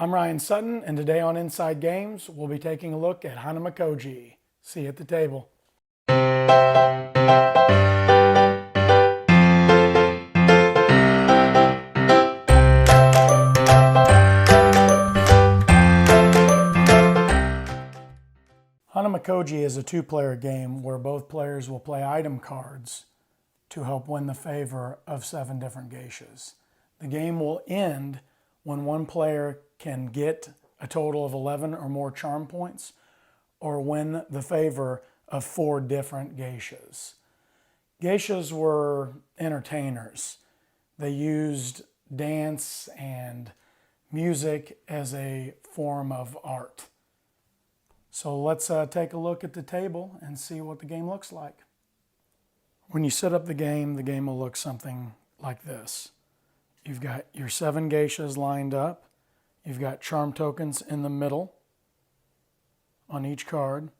I'm Ryan Sutton, and today on Inside Games, we'll be taking a look at Hanamikoji. See you at the table. Hanamikoji is a two-player game where both players will play item cards to help win the favor of 7 different geishas. The game will end when one player can get a total of 11 or more charm points or win the favor of 4 different geishas. Geishas were entertainers. They used dance and music as a form of art. So let's take a look at the table and see what the game looks like. When you set up the game will look something like this. You've got your 7 geishas lined up. You've got charm tokens in the middle on each card.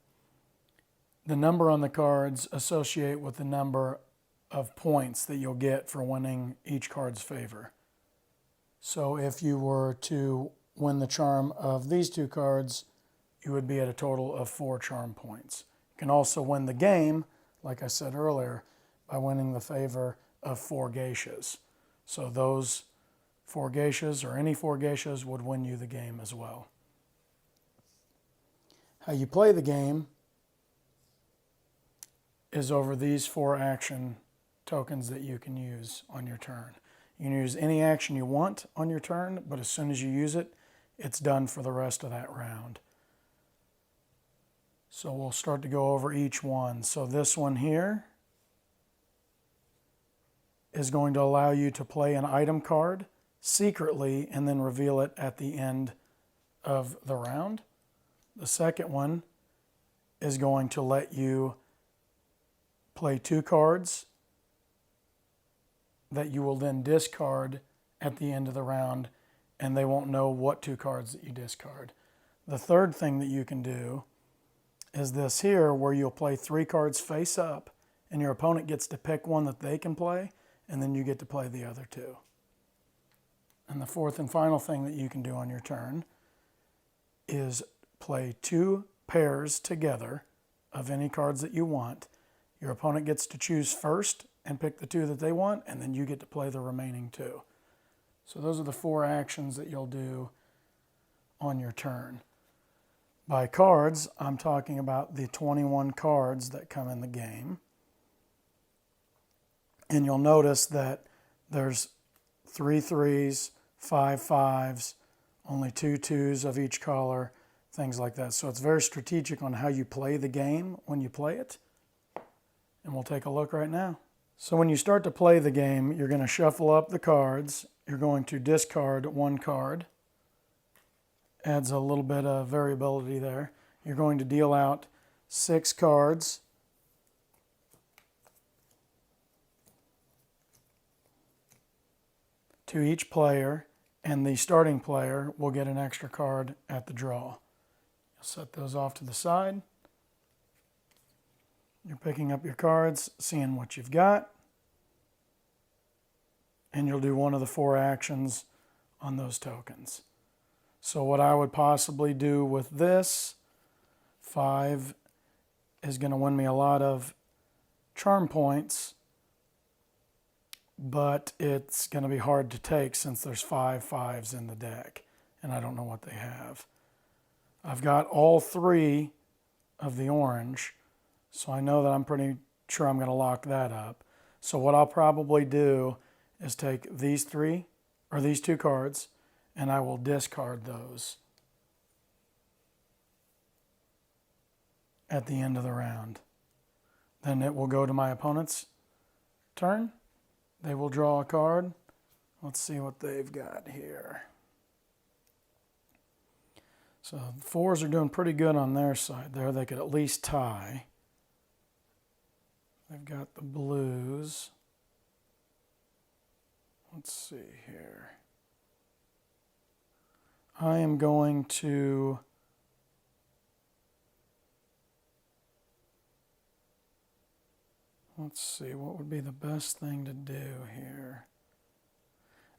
The number on the cards associate with the number of points that you'll get for winning each card's favor. So if you were to win the charm of these 2 cards, you would be at a total of 4 charm points. You can also win the game, like I said earlier, by winning the favor of 4 geishas. So those 4 geishas, or any 4 geishas, would win you the game as well. How you play the game is over these 4 action tokens that you can use on your turn. You can use any action you want on your turn, but as soon as you use it, it's done for the rest of that round. So we'll start to go over each one. So this one here is going to allow you to play an item card secretly and then reveal it at the end of the round. The second one is going to let you play 2 cards that you will then discard at the end of the round, and they won't know what 2 cards that you discard. The third thing that you can do is this here, where you'll play 3 cards face up, and your opponent gets to pick one that they can play, and then you get to play the other 2. And the fourth and final thing that you can do on your turn is play 2 pairs together of any cards that you want. Your opponent gets to choose first and pick the 2 that they want, and then you get to play the remaining 2. So those are the 4 actions that you'll do on your turn. By cards, I'm talking about the 21 cards that come in the game. And you'll notice that there's 3 3s, 5 5s, only 2 2s of each color, things like that. So it's very strategic on how you play the game when you play it. And we'll take a look right now. So when you start to play the game, you're going to shuffle up the cards. You're going to discard 1 card. Adds a little bit of variability there. You're going to deal out 6 cards. To each player, and the starting player will get an extra card at the draw. You'll set those off to the side. You're picking up your cards, seeing what you've got, and you'll do one of the 4 actions on those tokens. So what I would possibly do with this, 5 is going to win me a lot of charm points, but it's going to be hard to take since there's 5 5s in the deck, and I don't know what they have. I've got all 3 of the orange, so I know that I'm pretty sure I'm going to lock that up. So what I'll probably do is take these 3, or these 2 cards, and I will discard those at the end of the round. Then it will go to my opponent's turn. They will draw a card. Let's see what they've got here. So the 4s are doing pretty good on their side there. They could at least tie. They've got the blues. Let's see here. I am going to let's see, what would be the best thing to do here?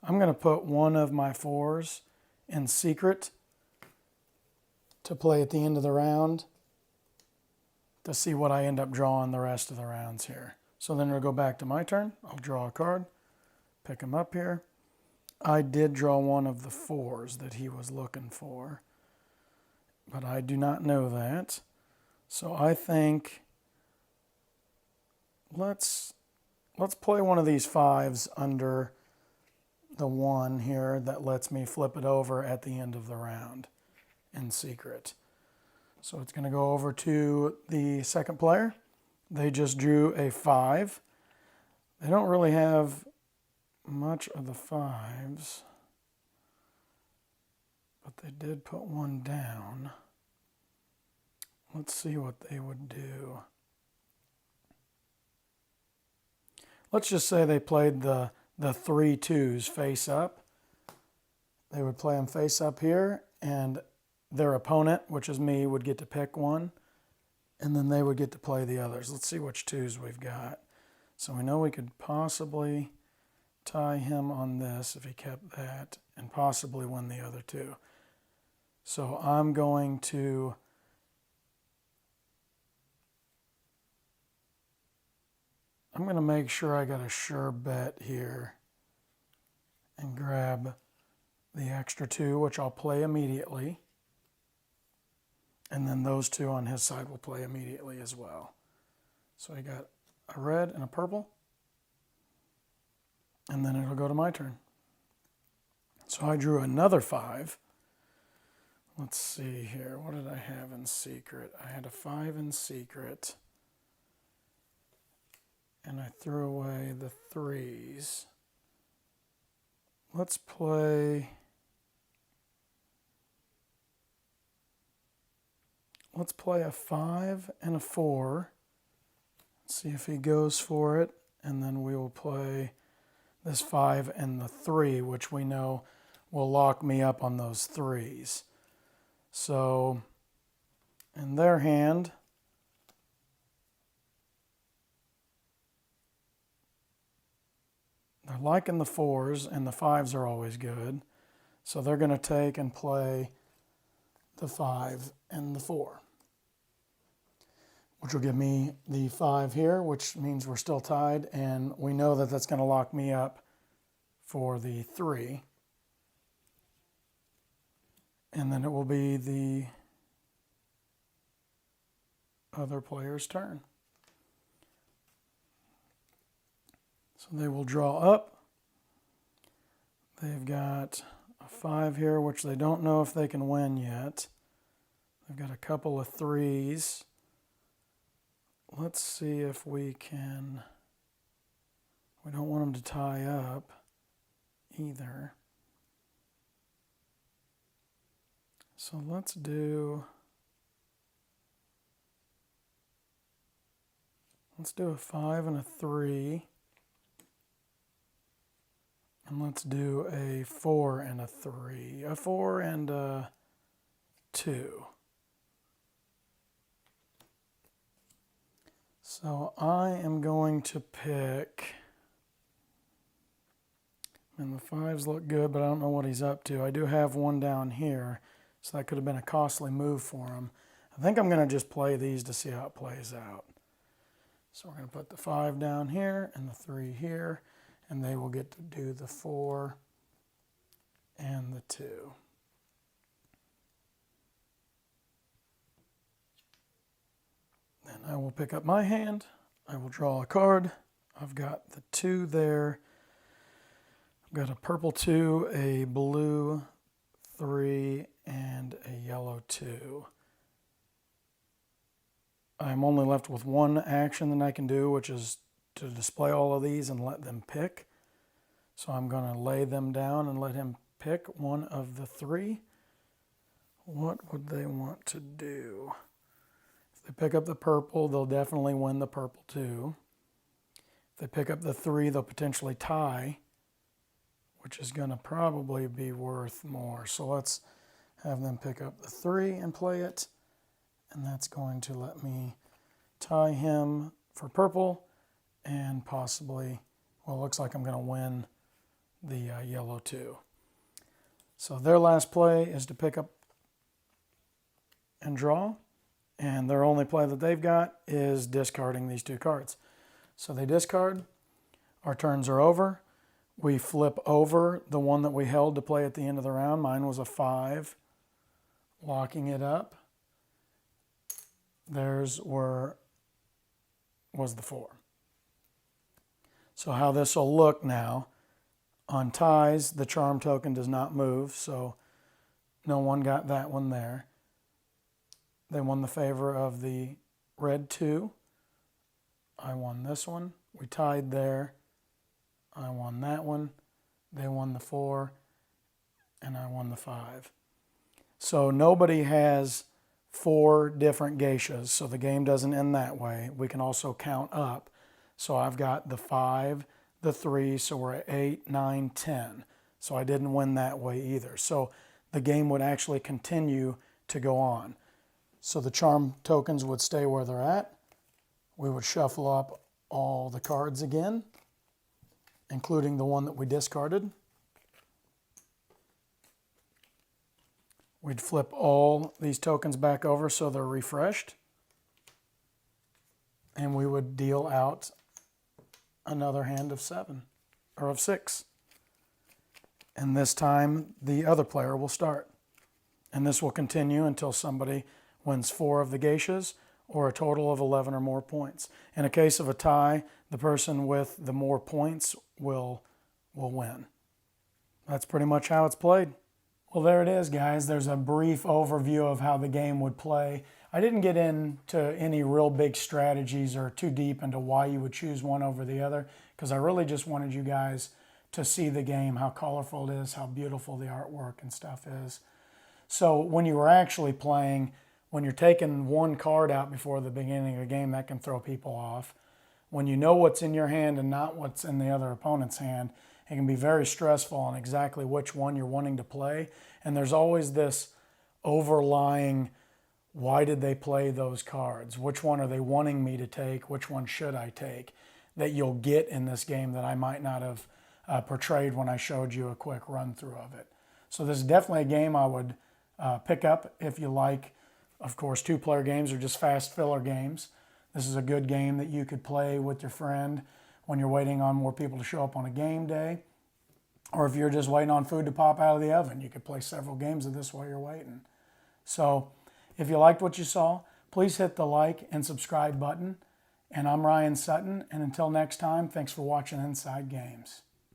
I'm going to put one of my 4s in secret to play at the end of the round to see what I end up drawing the rest of the rounds here. So then it'll go back to my turn. I'll draw a card, pick him up here. I did draw one of the 4s that he was looking for, but I do not know that. So I think let's play one of these 5s under the 1 here that lets me flip it over at the end of the round in secret. So it's going to go over to the second player. They just drew a 5. They don't really have much of the 5s, but they did put one down. Let's see what they would do. Let's just say they played the 3 2s face up. They would play them face up here, and their opponent, which is me, would get to pick one, and then they would get to play the others. Let's see which 2s we've got. So we know we could possibly tie him on this if he kept that, and possibly win the other 2. So I'm going to make sure I got a sure bet here and grab the extra 2, which I'll play immediately. And then those 2 on his side will play immediately as well. So I got a red and a purple. And then it'll go to my turn. So I drew another 5. Let's see here. What did I have in secret? I had a 5 in secret. And I threw away the 3s. Let's play a 5 and a 4. See if he goes for it. And then we will play this 5 and the 3, which we know will lock me up on those 3s. So in their hand, they're liking the 4s, and the 5s are always good. So they're going to take and play the 5 and the 4, which will give me the 5 here, which means we're still tied, and we know that that's going to lock me up for the 3. And then it will be the other player's turn. So they will draw up. They've got a 5 here, which they don't know if they can win yet. They've got a couple of 3s. Let's see if we can. We don't want them to tie up either. So let's do a 5 and a 3. And let's do a 4 and a 3. A 4 and a 2. So I am going to pick, and the 5s look good, but I don't know what he's up to. I do have one down here, so that could have been a costly move for him. I think I'm going to just play these to see how it plays out. So we're going to put the 5 down here and the 3 here, and they will get to do the 4 and the 2. Then I will pick up my hand. I will draw a card. I've got the 2 there. I've got a purple 2, a blue 3, and a yellow 2. I'm only left with one action that I can do, which is to display all of these and let them pick. So I'm going to lay them down and let him pick one of the 3. What would they want to do? If they pick up the purple, they'll definitely win the purple 2. If they pick up the 3, they'll potentially tie, which is going to probably be worth more. So let's have them pick up the 3 and play it. And that's going to let me tie him for purple and possibly, well, it looks like I'm going to win the yellow 2. So their last play is to pick up and draw, and their only play that they've got is discarding these 2 cards. So they discard, our turns are over. We flip over the one that we held to play at the end of the round. Mine was a 5, locking it up. Theirs was the 4. So how this will look now, on ties, the charm token does not move, so no one got that one there. They won the favor of the red 2. I won this one. We tied there. I won that one. They won the 4, and I won the 5. So nobody has 4 different geishas, so the game doesn't end that way. We can also count up. So I've got the 5, the 3, so we're at 8, 9, 10. So I didn't win that way either. So the game would actually continue to go on. So the charm tokens would stay where they're at. We would shuffle up all the cards again, including the one that we discarded. We'd flip all these tokens back over so they're refreshed. And we would deal out another hand of 7, or of 6. And this time the other player will start. And this will continue until somebody wins 4 of the geishas, or a total of 11 or more points. In a case of a tie, the person with the more points will win. That's pretty much how it's played. Well, there it is, guys. There's a brief overview of how the game would play. I didn't get into any real big strategies or too deep into why you would choose one over the other, because I really just wanted you guys to see the game, how colorful it is, how beautiful the artwork and stuff is. So when you were actually playing, when you're taking one card out before the beginning of the game, that can throw people off. When you know what's in your hand and not what's in the other opponent's hand, it can be very stressful on exactly which one you're wanting to play. And there's always this overlying, why did they play those cards? Which one are they wanting me to take? Which one should I take? That you'll get in this game that I might not have portrayed when I showed you a quick run through of it. So this is definitely a game I would pick up if you like. Of course, 2-player games are just fast filler games. This is a good game that you could play with your friend when you're waiting on more people to show up on a game day. Or if you're just waiting on food to pop out of the oven, you could play several games of this while you're waiting. So if you liked what you saw, please hit the like and subscribe button. And I'm Ryan Sutton, and until next time, thanks for watching Inside Games.